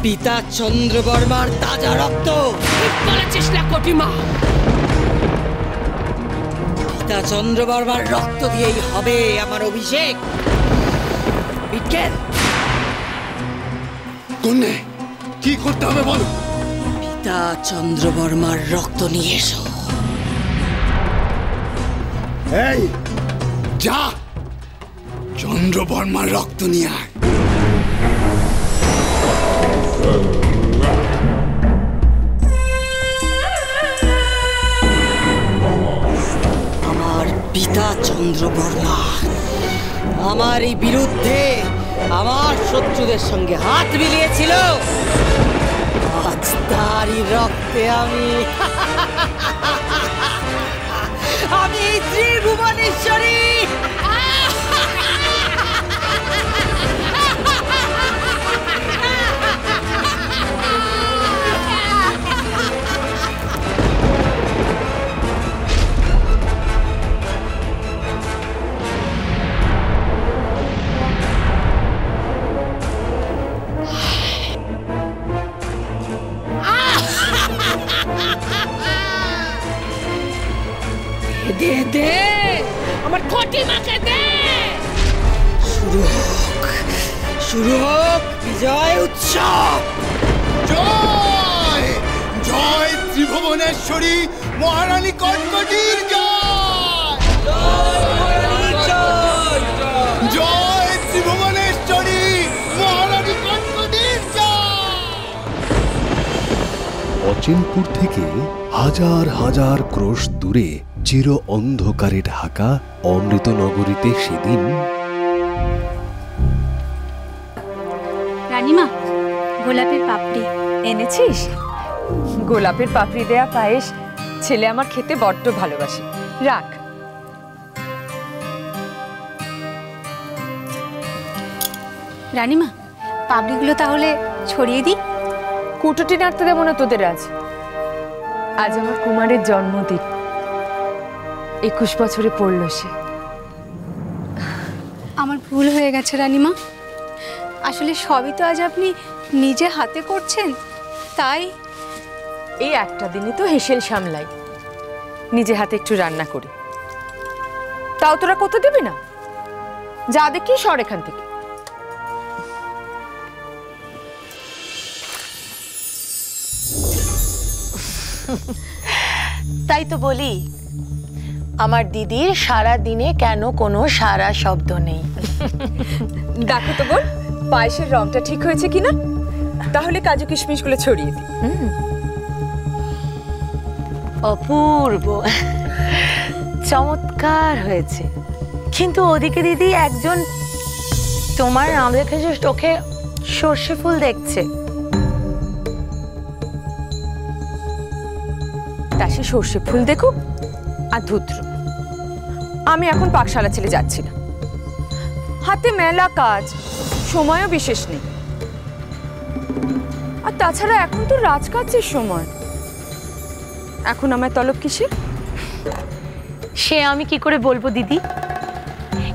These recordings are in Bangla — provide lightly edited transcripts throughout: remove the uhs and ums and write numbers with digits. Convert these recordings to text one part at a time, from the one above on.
পিতা চন্দ্রবর্মার তাজা রক্ত। বলেছিস না কটিমা? পিতা চন্দ্রবর্মার রক্ত দিয়েই হবে আমার অভিষেক। বিজ্ঞান কন্যা, কি করতে হবে বলো? পিতা চন্দ্রবর্মার রক্ত নিয়ে এসো। এই যা, চন্দ্রবর্মার রক্ত নিয়ে আয়। আমার পিতা চন্দ্রবর্মা আমার এই বিরুদ্ধে আমার শত্রুদের সঙ্গে হাত মিলিয়েছিল। আজ তারই রক্তে আমি ত্রিভুবনেশ্বরী। দে দে, আমার কটিমাকে দে। শুরু হোক বিজয় উৎসব। জয় জয় ত্রিভুবনেশ্বরী মহারানী কটকটির জয়। জয় ত্রিভুবনেশ্বরী মহারানী কটকটির জয়। অচিনপুর থেকে হাজার হাজার ক্রোশ দূরে চির অন্ধকারে ঢাকা অমৃতনগরীতে সেদিন রানীমা, গোলাপের পাপড়ি এনেছিস? গোলাপের পাপড়ি দেয়া পায়েস ছেলে আমার খেতে বড্ড ভালোবাসে। রাখ। রানীমা, পাপড়িগুলো তাহলে ছড়িয়ে দিই। কুটুটি নাড়তে দেবো না তোদের আজ। আজ আমার কুমারের জন্মদিন। 21 বছরে পড়ল সে। আমার ভুল হয়ে গেছে রানীমা। আসলে সবই তো আজ আপনি নিজে হাতে করছেন, তাই এই একটা দিনে তো হেসেল সামলাই, নিজে হাতে একটু রান্না করি। তাও তোরা কত দেবে না? যা দেখি সর এখান থেকে। তাই তো বলি, আমার দিদির সারা দিনে কেন কোনো সারা শব্দ নেই। দেখো তো বোন, পায়েসের রংটা ঠিক হয়েছে কিনা, তাহলে কাজু কিশমিশ গুলো ছড়িয়ে দিই। অপূর্ব, চমৎকার হয়েছে। কিন্তু ওদিকে দিদি একজন তোমার আমাদের কাছে চোখে সর্ষে ফুল দেখছে। তা সে সর্ষে ফুল দেখুক আর ধুত্র। আমি এখন পাকশালা ছেলে যাচ্ছি না, হাতে মেলা কাজ, সময়ও বিশেষ নেই। আর তাছাড়া এখন তো রাজকার্যের সময়। এখন আমার তলব কিসের? সে আমি কি করে বলবো দিদি?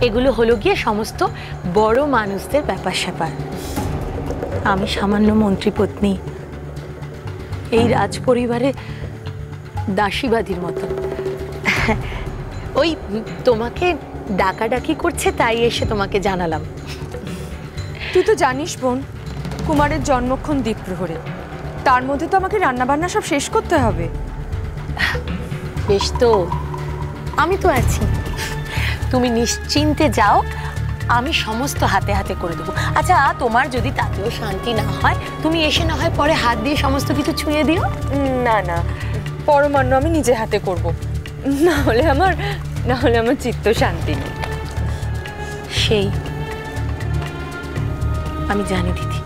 এগুলো হলো গিয়ে সমস্ত বড় মানুষদের ব্যাপার স্যাপার। আমি সামান্য মন্ত্রী পত্নী, এই রাজ পরিবারে দাসীবাদীর মতো। ওই তোমাকে ডাকাডাকি করছে, তাই এসে তোমাকে জানালাম। তুই তো জানিস বোন, কুমারের জন্মক্ষণ দ্বীপ্রহরে, তার মধ্যে তো আমাকে রান্নাবান্না সব শেষ করতে হবে। বেশ তো, আমি তো আছি, তুমি নিশ্চিন্তে যাও, আমি সমস্ত হাতে হাতে করে দেবো। আচ্ছা, তোমার যদি তাতেও শান্তি না হয়, তুমি এসে না হয় পরে হাত দিয়ে সমস্ত কিছু ছুঁয়ে দিও। না না, পরমান্ন আমি নিজে হাতে করব, না হলে আমার চিত্ত শান্তি নেই। সেই আমি জানি দিদি,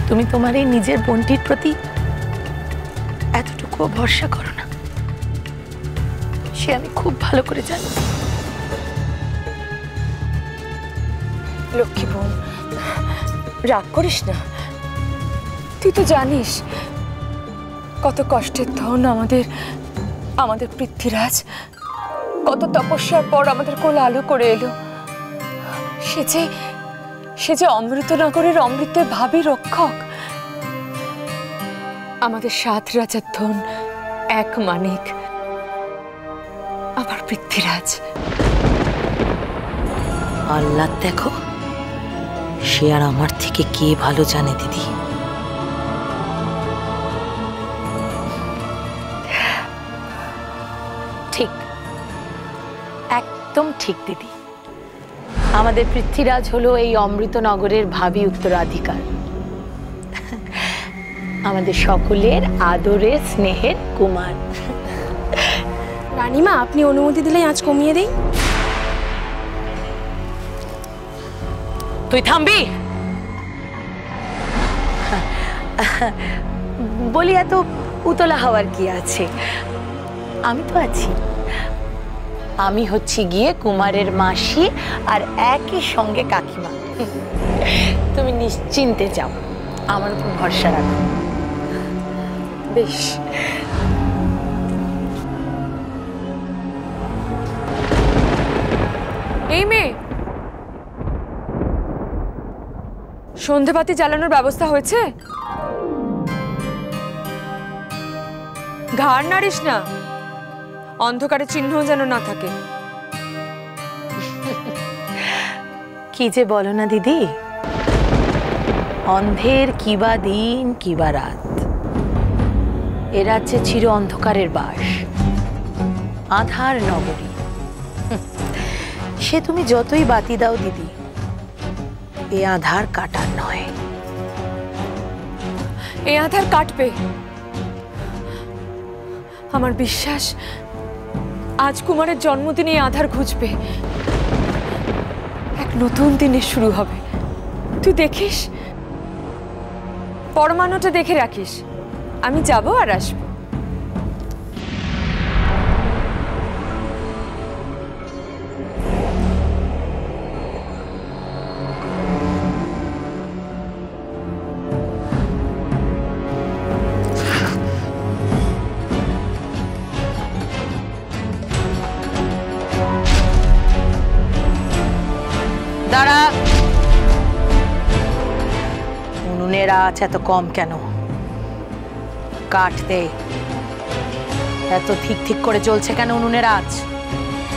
তুমি তোমার এই নিজের বোনটির প্রতি এতটুকু ভরসা করো না, সে আমি খুব ভালো করে জানি। লক্ষ্মী বোন, রাগ করিস না। তুই তো জানিস কত কষ্টের ধন আমাদের পৃথ্বীরাজ, কত তপস্যার পর আমাদের কোল আলো করে এলো। সে যে অমৃতনগরের অমৃতের ভাবী রক্ষক, আমাদের 7 রাজার ধন, 1 মানিক, আমার পৃথ্বীরাজ। আল্লাহ দেখো, সে আর আমার থেকে কে ভালো জানে দিদি। ঠিক, একদম ঠিক দিদি। আমাদের পৃথ্বীরাজ হলো এই অমৃতনগরের ভাবী উত্তরাধিকার, আমাদের সকলের আদরের স্নেহের কুমার। রানীমা, আপনি অনুমতি দিলেই আজ কমিয়ে দেই। তুই থামবি? বলি এত উতলা হওয়ার কি আছে, আমি তো আছি। আমি হচ্ছি গিয়ে কুমারের মাসি আর একই সঙ্গে কাকিমা। তুমি নিশ্চিন্তে যাও, আমার উপর ভরসা রাখো। বেশ, এই মেয়ে, সন্ধেবাতি জ্বালানোর ব্যবস্থা হয়েছে? ঘাড় নাড়িস না, অন্ধকারে চিহ্ন যেন না থাকে। কি যে বলো না দিদি, অন্ধের কিবা দিন কিবা রাত, এ রাজ্যে চির অন্ধকারের বাস, আধার নগরী। সে তুমি যতই বাতি দাও দিদি, এ আধার কাটার নয়। এ আধার কাটবে, আমার বিশ্বাস। আজ কুমারের জন্মদিনে এই আধার ঘুচবে, এক নতুন দিনের শুরু হবে। তুই দেখিস, পরমাণুটা দেখে রাখিস। আমি যাব আর আসবো। দাঁড়া, উনুনের আঁচ এত কম কেন? কাঠ দে। এত ঠিক ঠিক করে চলছে কেন উনুনের আঁচ?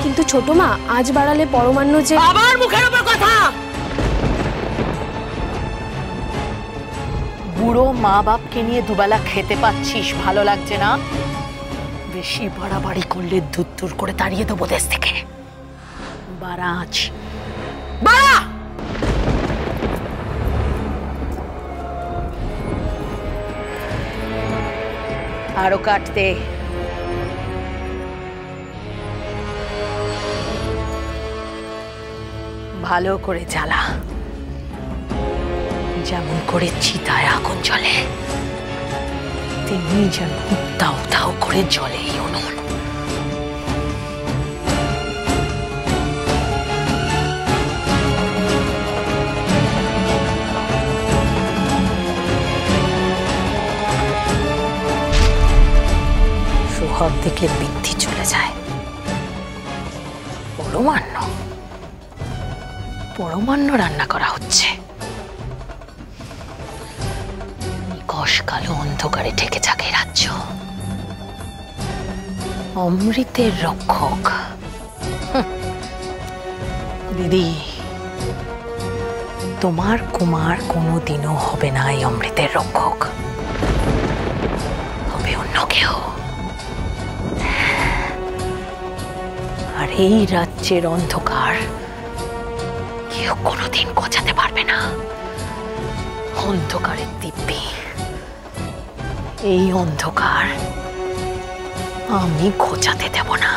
কিন্তু ছোট মা, আজ বাড়ালে পরমান্ন যে... আবার মুখের উপর কথা! বুড়ো মা বাপকে নিয়ে দুবেলা খেতে পাচ্ছিস, ভালো লাগছে না? বেশি বাড়াবাড়ি করলে ধুত্তুর করে তাড়িয়ে দেবো দেশ থেকে। বাড়া আঁচ, বাড়া! আরো কাটতে। ভালো করে জ্বালা, যেমন করে চিতায় আগুন জ্বলে, তেমনি যেন দাউ দাউ করে জ্বলে এই উনুন। সোহাগ থেকে বৃদ্ধি চলে যায়। পরমান্ন পরমান্ন রান্না করা হচ্ছে। নিকষ কালো অন্ধকারে ঢেকে থাকে রাজ্য। অমৃতের রক্ষক দিদি, তোমার কুমার কোনোদিনও হবে না এই অমৃতের রক্ষক, হবে অন্য কেউ। আর এই রাজ্যের অন্ধকার কেউ কোনোদিন ঘোচাতে পারবে না। অন্ধকারের দিব্যি, এই অন্ধকার আমি ঘোচাতে দেব না।